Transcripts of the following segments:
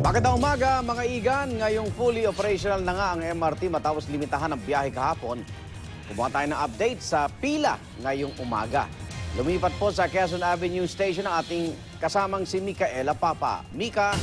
Magandang umaga mga igan, ngayong fully operational na nga ang MRT matapos limitahan ang biyahe kahapon. Kumuha tayo ng update sa pila ngayong umaga. Lumipat po sa Quezon Avenue Station ang ating kasamang si Micaela Papa. Mika.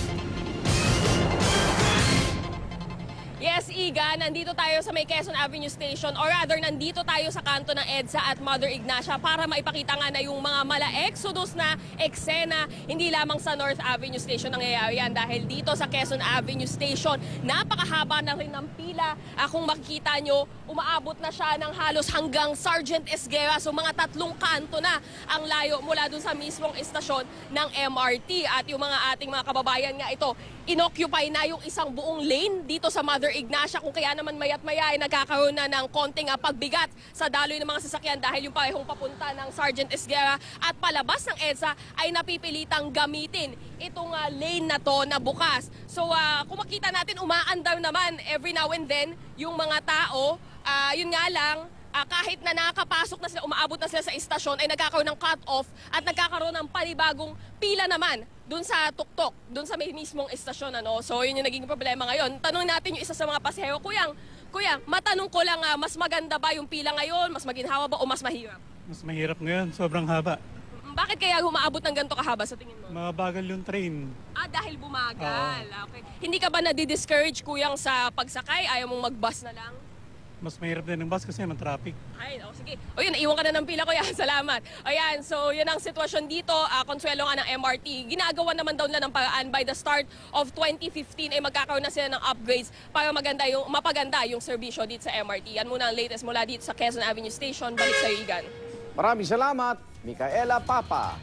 Yes, Iga, nandito tayo sa may Quezon Avenue Station or rather nandito tayo sa kanto ng EDSA at Mother Ignacia para maipakita nga na yung mga mala-exodus na eksena hindi lamang sa North Avenue Station nangyayari yan dahil dito sa Quezon Avenue Station napakahaba na rin ng pila. Kung makikita nyo, umaabot na siya ng halos hanggang Sergeant Esguerra. So mga 3 kanto na ang layo mula dun sa mismong istasyon ng MRT at yung mga ating mga kababayan nga ito, inoccupy na yung isang buong lane dito sa Mother Ignacia kung kaya naman mayat maya ay nagkakaroon na ng konting pagbigat sa daloy ng mga sasakyan dahil yung parehong papunta ng Sergeant Esguerra at palabas ng EDSA ay napipilitang gamitin itong lane na to na bukas. So kung makita natin umaandar naman every now and then yung mga tao, yun nga lang, kahit na nakapasok na sila, umaabot na sila sa istasyon, ay nagkakaroon ng cut-off at nagkakaroon ng panibagong pila naman dun sa tuktok, dun sa may mismong istasyon. So yun yung naging problema ngayon. Tanong natin yung isa sa mga pasahero, Kuya, matanong ko lang, mas maganda ba yung pila ngayon? Mas maginhawa ba o mas mahirap? Mas mahirap ngayon, sobrang haba. Bakit kaya humaabot ng ganito kahaba sa tingin mo? Mabagal yung train. Dahil bumagal. Okay. Hindi ka ba nadi-discourage, Kuyang, sa pagsakay? Ayaw mong mag-bus na lang? Mas mahirap din ng bus kasi naman traffic. Ay, sige. O yun, naiwan ka na ng pila, Kuya. Salamat. Ayan, so yun ang sitwasyon dito. Konsuelo nga ng MRT. Ginagawa naman daw nila ng paraan by the start of 2015 ay magkakaroon na sila ng upgrades para mapaganda yung serbisyo dito sa MRT. Yan muna ang latest mula dito sa Quezon Avenue Station. Balik sa Igan. Maraming salamat, Micaela Papa.